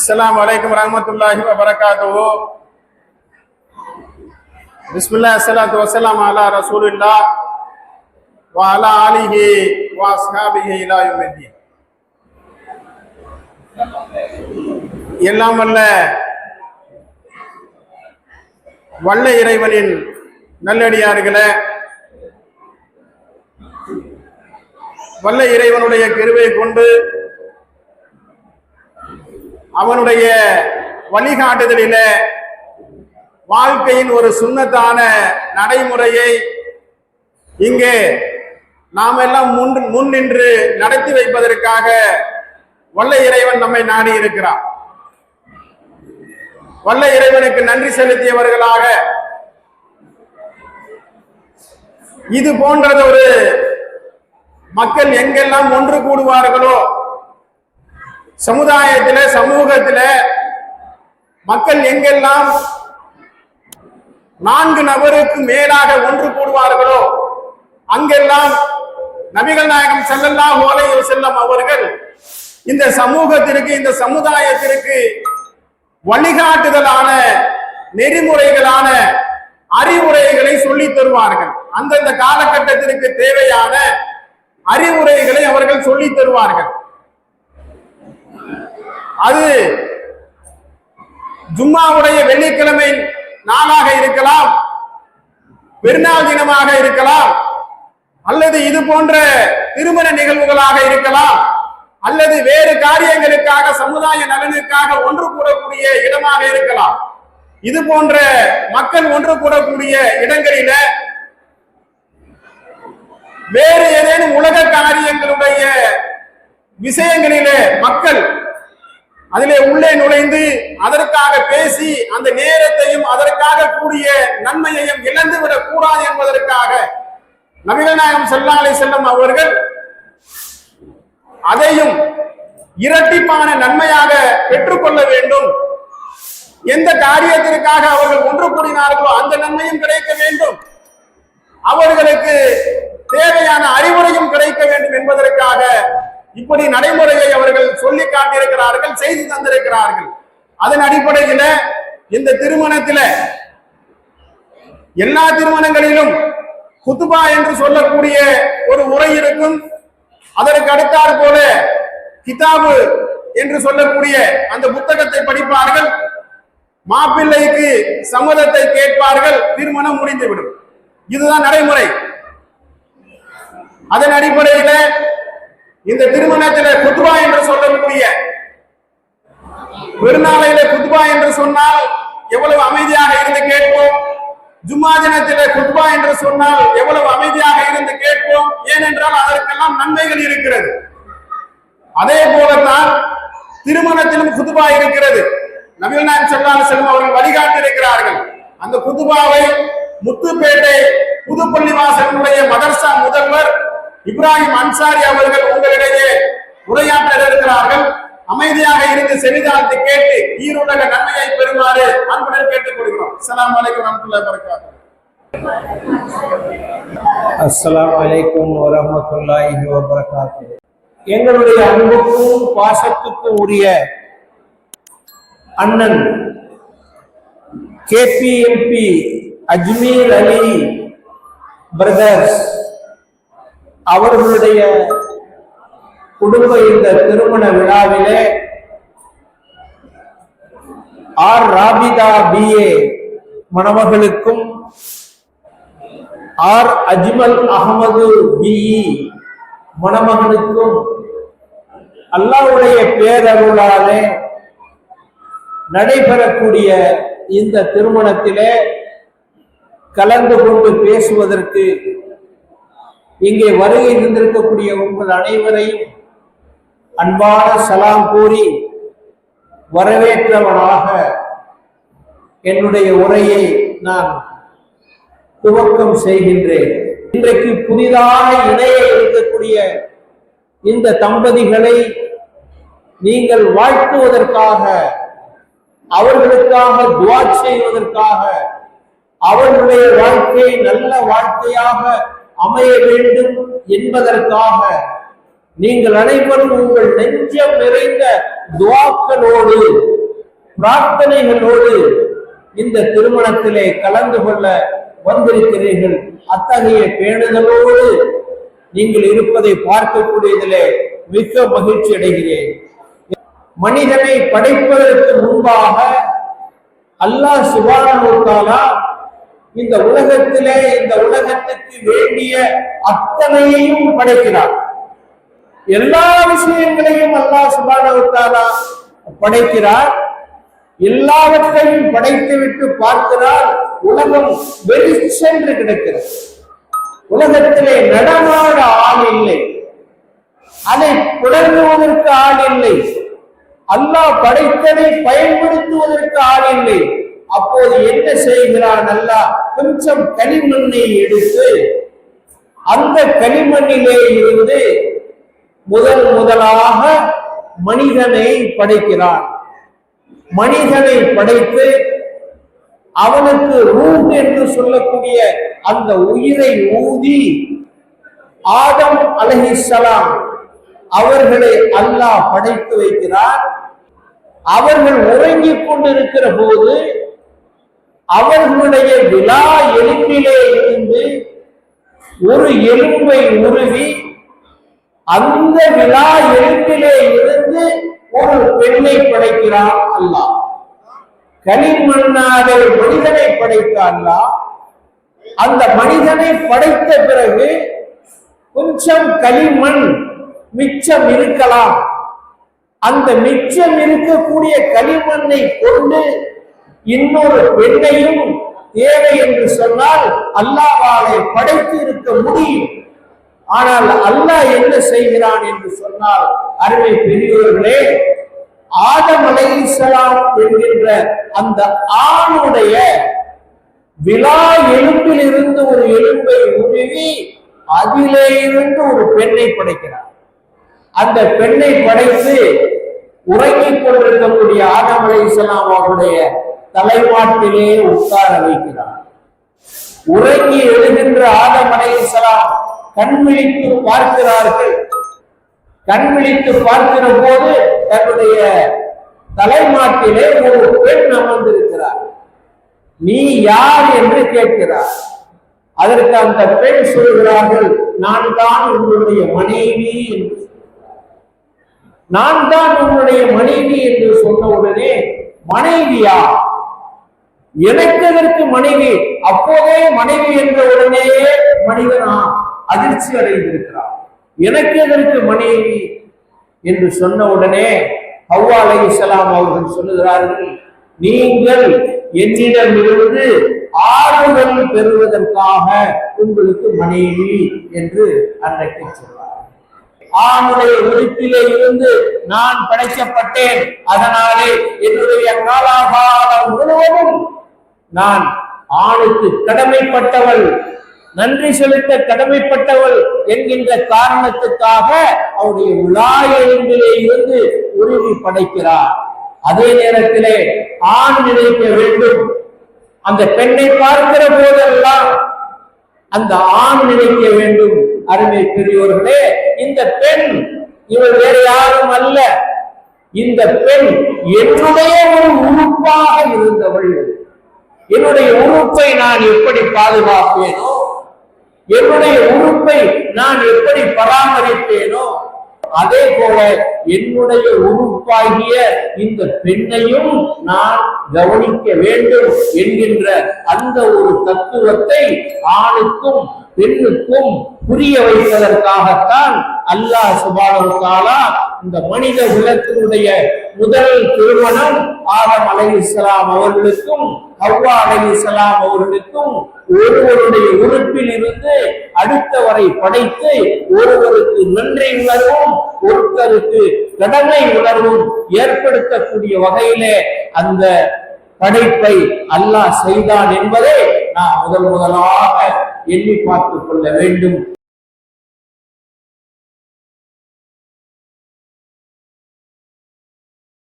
अस्सलामु अलैकुम रहमतुल्लाहि व बरकातुहू। बिस्मिल्लाह अस्सलातु वस्सलामु अला रसूलिल्लाह व अला आलिहि व अस्हाबिहि इला यौमिद्दीन। எல்லாம் வல்ல இறைவனின் நல்லடியார்களே, வல்ல இறைவனுடைய கிருபை கொண்டு அவனுடைய வழிகாட்டுதலில வாழ்க்கையின் ஒரு சுன்னத்தான நடைமுறையை இங்கே நாம் எல்லாம் முன் நின்று நடத்தி வைப்பதற்காக வல்ல இறைவன் நம்மை நாடி இருக்கிறார். வல்ல இறைவனுக்கு நன்றி செலுத்தியவர்களாக இது போன்றது ஒரு மக்கள் எங்கெல்லாம் ஒன்று கூடுவார்களோ, சமுதாயத்தில சமூகத்தில மக்கள் எங்கெல்லாம் 4 நபருக்கு மேலாக ஒன்று கூடுவார்களோ அங்கெல்லாம் நபிகள் நாயகம் ஸல்லல்லாஹு அலைஹி வஸல்லம் அவர்கள் இந்த சமூகத்திற்கு, இந்த சமுதாயத்திற்கு வழிகாட்டுதலான நெறிமுறைகளான அறிவுரைகளை சொல்லி தருவார்கள். அந்தந்த காலகட்டத்திற்கு தேவையான அறிவுரைகளை அவர்கள் சொல்லி தருவார்கள். அது ஜும்மாவுடைய வெள்ளிக்கிழமை நாளாக இருக்கலாம், பெருநாள் தினமாக இருக்கலாம், அல்லது இது போன்ற திருமண நிகழ்வுகளாக இருக்கலாம், அல்லது வேறு காரியங்களுக்காக சமுதாய நலனுக்காக ஒன்று கூடக்கூடிய இடமாக இருக்கலாம். இது போன்ற மக்கள் ஒன்று கூடக்கூடிய இடங்களில வேறு ஏதேனும் உலக காரியங்களுடைய விஷயங்களிலே மக்கள் அதிலே உள்ளே நுழைந்து அதற்காக பேசி அந்த நேரத்தையும் அதற்காக கூடிய நன்மையையும் இழந்துவிடக் கூடாது என்பதற்காக நபிகள் நாயகம் ஸல்லல்லாஹு அலைஹி வஸல்லம் அவர்கள் அதையும் இரட்டிப்பான நன்மையாக பெற்றுக்கொள்ள வேண்டும். எந்த காரியத்திற்காக அவர்கள் ஒன்று கூடினார்களோ அந்த நன்மையும் கிடைக்க வேண்டும், அவர்களுக்கு தேவையான அறிவுரையும் கிடைக்க வேண்டும் என்பதற்காக இப்படி நடைமுறையை அவர்கள் சொல்லி காட்டியிருக்கிறார்கள், செய்து தந்திருக்கிறார்கள். அதன் அடிப்படையில இந்த திருமணத்தில எல்லா திருமணங்களிலும் குத்துபா என்று சொல்லக்கூடிய ஒரு உரை இருக்கும். அதற்கு அடுத்தாற் போல கிதாபு என்று சொல்லக்கூடிய அந்த புத்தகத்தை படிப்பார்கள், மாப்பிள்ளைக்கு சம்மதத்தை கேட்பார்கள், திருமணம் முடிந்துவிடும். இதுதான் நடைமுறை. அதன் அடிப்படையில இந்த திருமணத்தில குத்பா என்று சொல்லக்கூடிய பெருநாளையில குத்பா என்று சொன்னால் எவ்வளவு அமைதியாக இருந்து கேட்போம், ஜும்மா தினத்தில குத்பா என்று சொன்னால் எவ்வளவு அமைதியாக இருந்து கேட்போம். ஏனென்றால் அதற்கெல்லாம் நன்மைகள் இருக்கிறது. அதே போலத்தான் திருமணத்திலும் குத்பா இருக்கிறது. நபிகள் நாயகம் ஸல்லல்லாஹு அலைஹி வஸல்லம் அவர்கள் வழிகாட்டி இருக்கிறார்கள். அந்த குத்பாவை முத்துப்பேட்டை புதுப்பள்ளிவாசலுடைய மதர்சா முதல்வர் இப்ராஹிம் அன்சாரி அவர்கள் உங்களிடையே உரையாற்ற இருக்கிறார்கள். அமைதியாக இருந்து செவிதாழ்த்து கேட்டு ஈருலக நன்மையை பெறுமாறு அன்புடன் கேட்டுக் கொள்கிறோம். அஸ்ஸலாமு அலைக்கும் வரஹ்மத்துல்லாஹி வ பரகாத்துஹு. அஸ்ஸலாமு அலைக்கும் வரஹ்மத்துல்லாஹி வ பரகாத்துஹு. எங்களுடைய அன்புக்கும் பாசத்துக்கும் உரிய அண்ணன் கேபிஎம்பி அஜ்மீர் அலி பிரதர்ஸ் அவர்களுடைய குடும்ப இந்த திருமண விழாவிலே ஆர் ராபிதா பிஏ மணமகளுக்கும் ஆர் அஜ்மல் அகமது பிஇ மணமகனுக்கும் அல்லாஹ்வுடைய பேரருளாலே நடைபெறக்கூடிய இந்த திருமணத்திலே கலந்து கொண்டு பேசுவதற்கு இங்கே வருகை இருந்திருக்கக்கூடிய உங்கள் அனைவரையும் அன்பான சலாம் கூறி வரவேற்றவனாக என்னுடைய உரையை நான் துவக்கம் செய்கின்றேன். இன்றைக்கு புதிதாக இணைய இருக்கக்கூடிய இந்த தம்பதிகளை நீங்கள் வாழ்த்துவதற்காக, அவர்களுக்காக துஆ செய்வதற்காக, அவர்களுடைய வாழ்க்கை நல்ல வாழ்க்கையாக அமைய வேண்டும் என்பதற்காக நீங்கள் அனைவரும் உங்கள் நெஞ்சம் நிறைந்த துஆக்களோடு பிரார்த்தனைகளோடு இந்த திருமணத்திலே கலந்து கொள்ள வந்திருக்கிறீர்கள். அத்தகைய பேணுதலோடு நீங்கள் இருப்பதை பார்க்கக்கூடியதிலே மிக்க மகிழ்ச்சி அடைகிறேன். மனிதனை படைப்பதற்கு முன்பாக அல்லாஹ் சுப்ஹானஹு வ தஆலா இந்த உலகத்திலே இந்த உலகத்துக்கு வேண்டிய அத்தனையையும் படைக்கிறார். எல்லா விஷயங்களையும் அல்லாஹ் சுப்ஹானஹு வ தஆலா படைக்கிறார். எல்லாவற்றையும் படைத்துவிட்டு பார்க்கிறார். உலகம் வெளிச்சென்று கிடக்கிறது. உலகத்திலே நடமாட ஆள் இல்லை, அதை புடங்குவதற்கு ஆள் இல்லை, அல்லாஹ் படைத்ததை பயன்படுத்துவதற்கு ஆள் இல்லை. அப்போது என்ன செய்கிறான் அல்லாஹ்? கொஞ்சம் களிமண்ணை எடுத்து அந்த களிமண்ணிலே இருந்து முதலாக மனிதனை படைக்கிறான். மனிதனை படைத்து அவனுக்கு ரூஹ் என்று சொல்லக்கூடிய அந்த உயிரை ஊதி ஆதம் அலைஹிஸ்ஸலாம் அவர்களை அல்லாஹ் படைத்து வைக்கிறார். அவர்கள் உறங்கிக் கொண்டிருக்கிற போது அவர்களுடைய விலா எலும்பிலே இருந்து ஒரு எலும்பை உருவி அந்த விலா எலும்பிலே இருந்து ஒரு பெண்ணை படைக்கிறான் அல்லாஹ். களிமண்ணாக மனிதனை படைத்த அல்லாஹ் அந்த மனிதனை படைத்த பிறகு கொஞ்சம் களிமண் மிச்சம் இருக்கலாம். அந்த மிச்சம் இருக்கக்கூடிய களிமண்ணை கொண்டு இன்னொரு பெண்ணையும் தேவை என்று சொன்னால் அல்லாஹ்வாலே படைத்து இருக்க முடியும். ஆனால் அல்லாஹ் என்ன செய்கிறான் என்று சொன்னால், அருமை பெரியோர்களே, ஆதம் அலைஹிஸ்ஸலாம் என்கின்ற அந்த ஆணுடைய விலா எலும்பில் இருந்து ஒரு எலும்பை உருவி அதிலே இருந்து ஒரு பெண்ணை படைக்கிறார். அந்த பெண்ணை படைத்து உறங்கிக் கொண்டிருக்கக்கூடிய ஆதம் அலைஹிஸ்ஸலாம் அவருடைய தலைமாட்டிலே உட்கார வைக்கிறார். உறங்கி எழுகின்ற ஆதம் அலைஹிஸ்ஸலாம் கண் விழித்து பார்க்கிறார்கள். கண் விழித்து பார்க்கிற போது தன்னுடைய தலைமாட்டிலே ஒரு பெண் அமர்ந்திருக்கிறார். நீ யார் என்று கேட்கிறார். அதற்கு அந்த பெண் சொல்கிறார்கள், நான் தான் உங்களுடைய மனைவி என்று. நான் தான் உங்களுடைய மனைவி என்று சொன்ன உடனே, மனைவியா? எனக்கு அதற்கு மனைவி? அப்போதே மனைவி என்ற உடனேயே மனிதனா அதிர்ச்சி அடைந்திருக்கிறார். எனக்கு அதற்கு மனைவி என்று சொன்ன உடனே ஹவ்வா அலைஹிஸ்ஸலாம் அவர்கள் சொல்லுகிறார்கள், நீங்கள் என்னிடமிருந்து ஆறுதல் பெறுவதற்காக உங்களுக்கு மனைவி என்று அன்றைக்கு சொல்றார். ஆணுடைய உறுப்பிலே இருந்து நான் படைக்கப்பட்டேன், அதனாலே என்னுடைய காலாகாலம் முழுவதும் நான் ஆணுக்கு கடமைப்பட்டவள், நன்றி செலுத்த கடமைப்பட்டவள் என்கின்ற காரணத்துக்காக அவருடைய விலா எலும்பிலே இருந்து உருவி படைக்கிறார். அதே நேரத்திலே ஆண் நினைக்க வேண்டும், அந்த பெண்ணை பார்க்கிற போதெல்லாம் அந்த ஆண் நினைக்க வேண்டும். அருமை பெரியோர்களே, இந்த பெண் இவள் வேறு யாரும் அல்ல, இந்த பெண் என்னுடைய ஒரு உறுப்பாக இருந்தவள். என்னுடைய உறுப்பை நான் எப்படி பாதுகாப்பேனோ, என்னுடைய உறுப்பை நான் எப்படி பராமரிப்பேனோ, அதே போல என்னுடைய உறுப்பாகிய இந்த பெண்ணையும் நான் கவனிக்க வேண்டும் என்கின்ற அந்த ஒரு தத்துவத்தை ஆணுக்கும் பெண்ணுக்கும் புரிய வைப்பதற்காகத்தான் அல்லாஹ் சுப்ஹானஹு வ தஆலா இந்த மனித குலத்தினுடைய முதல் திருமணம் ஆதம் அலைஹிஸ்ஸலாம் அவர்களுக்கும் ஹவ்வா அலைஹிஸ்ஸலாம் அவர்களுக்கும் ஒருவருடைய உறுப்பில் இருந்து அடுத்தவரை படைத்து ஒருவருக்கு நன்றி உணர்வும் ஒருத்தருக்கு கடமை உணர்வும் ஏற்படுத்தக்கூடிய வகையிலே அந்த படைப்பை அல்லாஹ் செய்தான் என்பதை நாம் முதலாக எண்ணி பார்த்துக் கொள்ள வேண்டும்.